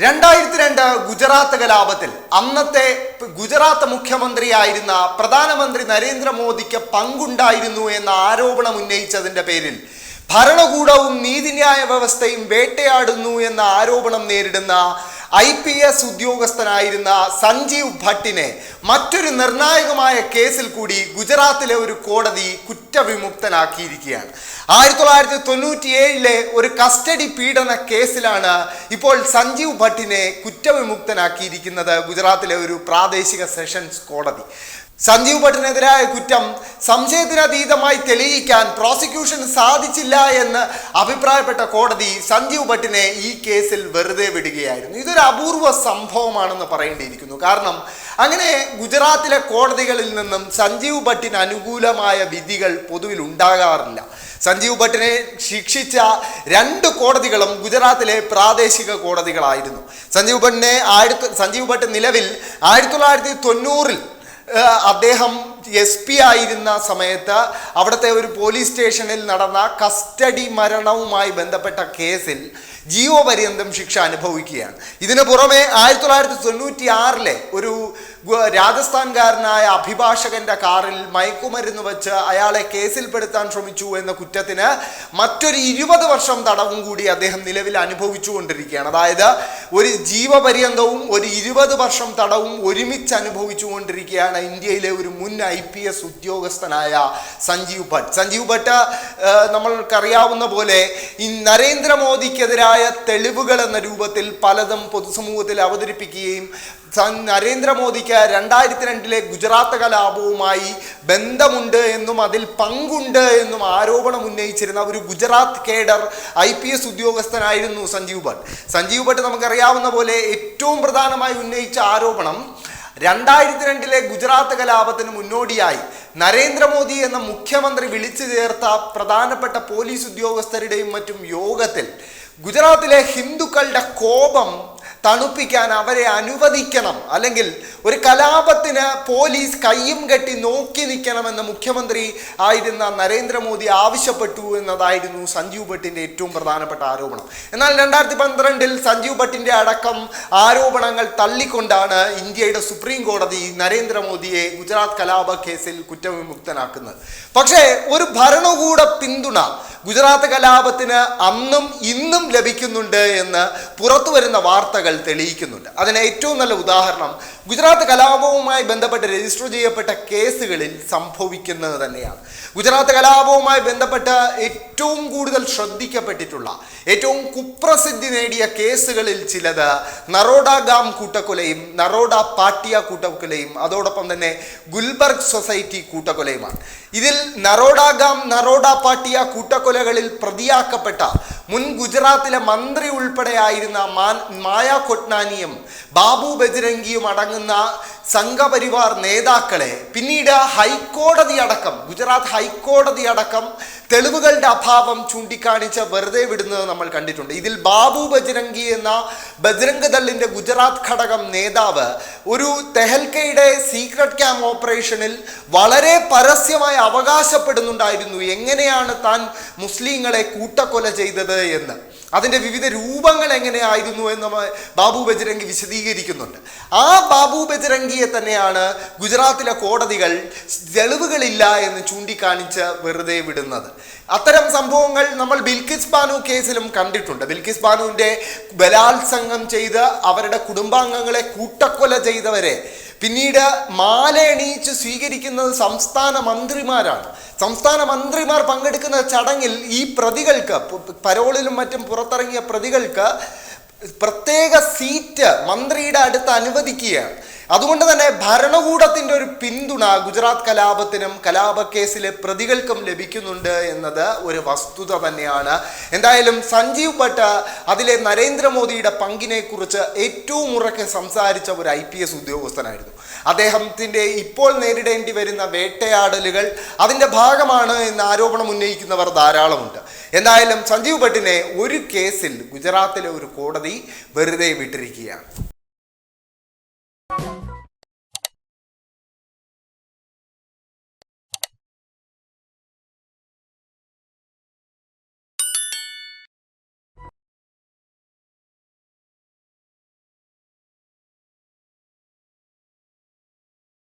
2002 ഗുജറാത്ത് കലാപത്തിൽ അന്നത്തെ ഗുജറാത്ത് മുഖ്യമന്ത്രിയായിരുന്ന പ്രധാനമന്ത്രി നരേന്ദ്രമോദിക്ക് പങ്കുണ്ടായിരുന്നു എന്ന ആരോപണം ഉന്നയിച്ചതിന്റെ പേരിൽ ഭരണകൂടവും നീതിന്യായ വ്യവസ്ഥയും വേട്ടയാടുന്നു എന്ന ആരോപണം നേരിടുന്ന IPS ഉദ്യോഗസ്ഥനായിരുന്ന സഞ്ജീവ് ഭട്ടിനെ മറ്റൊരു നിർണായകമായ കേസിൽ കൂടി ഗുജറാത്തിലെ ഒരു കോടതി കുറ്റവിമുക്തനാക്കിയിരിക്കുകയാണ്. 1997 ഒരു കസ്റ്റഡി പീഡന കേസിലാണ് ഇപ്പോൾ സഞ്ജീവ് ഭട്ടിനെ കുറ്റവിമുക്തനാക്കിയിരിക്കുന്നത് ഗുജറാത്തിലെ ഒരു പ്രാദേശിക സെഷൻസ് കോടതി. സഞ്ജീവ് ഭട്ടിനെതിരായ കുറ്റം സംശയത്തിനതീതമായി തെളിയിക്കാൻ പ്രോസിക്യൂഷന് സാധിച്ചില്ല എന്ന് അഭിപ്രായപ്പെട്ട കോടതി സഞ്ജീവ് ഭട്ടിനെ ഈ കേസിൽ വെറുതെ വിടുകയായിരുന്നു. ഇതൊരു അപൂർവ സംഭവമാണെന്ന് പറയേണ്ടിയിരിക്കുന്നു. കാരണം അങ്ങനെ ഗുജറാത്തിലെ കോടതികളിൽ നിന്നും സഞ്ജീവ് ഭട്ടിന് അനുകൂലമായ വിധികൾ പൊതുവിൽ ഉണ്ടാകാറില്ല. സഞ്ജീവ് ഭട്ടിനെ ശിക്ഷിച്ച 2 കോടതികളും ഗുജറാത്തിലെ പ്രാദേശിക കോടതികളായിരുന്നു. സഞ്ജീവ് ഭട്ട് നിലവിൽ 1990 അദ്ദേഹം SP ആയിരുന്ന സമയത്ത് അവിടുത്തെ ഒരു പോലീസ് സ്റ്റേഷനിൽ നടന്ന കസ്റ്റഡി മരണവുമായി ബന്ധപ്പെട്ട കേസിൽ ജീവപര്യന്തം ശിക്ഷ അനുഭവിക്കുകയാണ്. ഇതിനു പുറമെ 1996 ഒരു രാജസ്ഥാൻകാരനായ അഭിഭാഷകന്റെ കാറിൽ മയക്കുമരുന്ന് വെച്ച് അയാളെ കേസിൽപ്പെടുത്താൻ ശ്രമിച്ചു എന്ന കുറ്റത്തിന് മറ്റൊരു 20 വർഷം തടവും കൂടി അദ്ദേഹം നിലവിൽ അനുഭവിച്ചുകൊണ്ടിരിക്കുകയാണ്. അതായത് ഒരു ജീവപര്യന്തവും ഒരു 20 വർഷം തടവും ഒരുമിച്ച് അനുഭവിച്ചുകൊണ്ടിരിക്കുകയാണ് ഇന്ത്യയിലെ ഒരു മുൻ IPS ഉദ്യോഗസ്ഥനായ സഞ്ജീവ് ഭട്ട്. സഞ്ജീവ് ഭട്ട് നമ്മൾക്കറിയാവുന്ന പോലെ ഈ നരേന്ദ്രമോദിക്കെതിരായ തെളിവുകൾ എന്ന രൂപത്തിൽ പലതും പൊതുസമൂഹത്തിൽ അവതരിപ്പിക്കുകയും നരേന്ദ്രമോദിക്ക് 2002 ഗുജറാത്ത് കലാപവുമായി ബന്ധമുണ്ട് എന്നും അതിൽ പങ്കുണ്ട് എന്നും ആരോപണം ഉന്നയിച്ചിരുന്ന ഒരു ഗുജറാത്ത് കേഡർ IPS ഉദ്യോഗസ്ഥനായിരുന്നു സഞ്ജീവ് ഭട്ട്. സഞ്ജീവ് ഭട്ട് നമുക്കറിയാവുന്ന പോലെ ഏറ്റവും പ്രധാനമായി ഉന്നയിച്ച ആരോപണം 2002 ഗുജറാത്ത് കലാപത്തിന് മുന്നോടിയായി നരേന്ദ്രമോദി എന്ന മുഖ്യമന്ത്രി വിളിച്ചു ചേർത്ത പ്രധാനപ്പെട്ട പോലീസ് ഉദ്യോഗസ്ഥരുടെയും മറ്റും യോഗത്തിൽ ഗുജറാത്തിലെ ഹിന്ദുക്കളുടെ കോപം തണുപ്പിക്കാൻ അവരെ അനുവദിക്കണം, അല്ലെങ്കിൽ ഒരു കലാപത്തിന് പോലീസ് കയ്യും കെട്ടി നോക്കി നിൽക്കണമെന്ന് മുഖ്യമന്ത്രി ആയിരുന്ന നരേന്ദ്രമോദി ആവശ്യപ്പെട്ടു എന്നതായിരുന്നു സഞ്ജീവ് ഭട്ടിൻ്റെ ഏറ്റവും പ്രധാനപ്പെട്ട ആരോപണം. എന്നാൽ 2012 സഞ്ജീവ് ഭട്ടിൻ്റെ അടക്കം ആരോപണങ്ങൾ തള്ളിക്കൊണ്ടാണ് ഇന്ത്യയുടെ സുപ്രീം കോടതി നരേന്ദ്രമോദിയെ ഗുജറാത്ത് കലാപ കേസിൽ കുറ്റവിമുക്തനാക്കുന്നത്. പക്ഷേ ഒരു ഭരണകൂട പിന്തുണ ഗുജറാത്ത് കലാപത്തിന് അന്നും ഇന്നും ലഭിക്കുന്നുണ്ട് എന്ന് പുറത്തു വരുന്ന വാർത്തകൾ തെളിയിക്കുന്നുണ്ട്. അതിന് ഏറ്റവും നല്ല ഉദാഹരണം ഗുജറാത്ത് കലാപവുമായി ബന്ധപ്പെട്ട് രജിസ്റ്റർ ചെയ്യപ്പെട്ട കേസുകളിൽ സംഭവിക്കുന്നത് തന്നെയാണ്. ഗുജറാത്ത് കലാപവുമായി ബന്ധപ്പെട്ട് ഏറ്റവും കൂടുതൽ ശ്രദ്ധിക്കപ്പെട്ടിട്ടുള്ള, ഏറ്റവും കുപ്രസിദ്ധി നേടിയ കേസുകളിൽ ചിലത് നറോഡാഗാം കൂട്ടക്കൊലയും നറോഡ പാട്ടിയ കൂട്ടക്കൊലയും അതോടൊപ്പം തന്നെ ഗുൽബർഗ് സൊസൈറ്റി കൂട്ടക്കൊലയുമാണ്. ഇതിൽ നറോഡാഗാം നറോഡ പാട്ടിയ കൂട്ടക്കൊലകളിൽ പ്രതിയാക്കപ്പെട്ട മുൻ ഗുജറാത്തിലെ മന്ത്രി ഉൾപ്പെടെയായിരുന്ന മായ കൊട്നാനിയും ബാബു ബജ്രംഗിയും അടങ്ങുന്ന സംഘപരിവാർ നേതാക്കളെ പിന്നീട് ഗുജറാത്ത് ഹൈക്കോടതി അടക്കം തെളിവുകളുടെ അഭാവം ചൂണ്ടിക്കാണിച്ച് വെറുതെ വിടുന്നത് നമ്മൾ കണ്ടിട്ടുണ്ട്. ഇതിൽ ബാബു ബജ്രംഗി എന്ന ബജ്രംഗ് ദളിന്റെ ഗുജറാത്ത് ഘടകം നേതാവ് ഒരു തെഹൽക്കയുടെ സീക്രട്ട് ക്യാമ്പ് ഓപ്പറേഷനിൽ വളരെ പരസ്യമായി അവകാശപ്പെടുന്നുണ്ടായിരുന്നു എങ്ങനെയാണ് താൻ മുസ്ലിങ്ങളെ കൂട്ടക്കൊല ചെയ്തത് എന്ന്. അതിൻ്റെ വിവിധ രൂപങ്ങൾ എങ്ങനെയായിരുന്നു എന്ന് ബാബു ബജ്രംഗി വിശദീകരിക്കുന്നുണ്ട്. ആ ബാബു ബജ്രംഗിയെ തന്നെയാണ് ഗുജറാത്തിലെ കോടതികൾ തെളിവുകളില്ല എന്ന് ചൂണ്ടിക്കാണിച്ച് വെറുതെ വിടുന്നത്. അത്തരം സംഭവങ്ങൾ നമ്മൾ ബിൽക്കിസ് ബാനു കേസിലും കണ്ടിട്ടുണ്ട്. ബിൽക്കിസ് ബാനുവിൻ്റെ ബലാത്സംഗം ചെയ്ത് അവരുടെ കുടുംബാംഗങ്ങളെ കൂട്ടക്കൊല ചെയ്തവരെ പിന്നീട് മാലയണിയിച്ച് സ്വീകരിക്കുന്നത് സംസ്ഥാന മന്ത്രിമാരാണ്. സംസ്ഥാന മന്ത്രിമാർ പങ്കെടുക്കുന്ന ചടങ്ങിൽ ഈ പ്രതികൾക്ക്, പരോളിലും മറ്റും പുറത്തിറങ്ങിയ പ്രതികൾക്ക് പ്രത്യേക സീറ്റ് മന്ത്രിയുടെ അടുത്ത് അനുവദിക്കുകയാണ്. അതുകൊണ്ട് തന്നെ ഭരണകൂടത്തിൻ്റെ ഒരു പിന്തുണ ഗുജറാത്ത് കലാപത്തിനും കലാപക്കേസിലെ പ്രതികൾക്കും ലഭിക്കുന്നുണ്ട് എന്നത് ഒരു വസ്തുത തന്നെയാണ്. എന്തായാലും സഞ്ജീവ് ഭട്ട് അതിലെ നരേന്ദ്രമോദിയുടെ പങ്കിനെ കുറിച്ച് ഏറ്റവും ഉറക്കെ സംസാരിച്ച ഒരു IPS ഉദ്യോഗസ്ഥനായിരുന്നു. അദ്ദേഹത്തിൻ്റെ ഇപ്പോൾ നേരിടേണ്ടി വരുന്ന വേട്ടയാടലുകൾ അതിൻ്റെ ഭാഗമാണ് എന്ന് ആരോപണം ഉന്നയിക്കുന്നവർ ധാരാളമുണ്ട്. എന്തായാലും സഞ്ജീവ് ഭട്ടിനെ ഒരു കേസിൽ ഗുജറാത്തിലെ ഒരു കോടതി വെറുതെ വിട്ടിരിക്കുകയാണ്.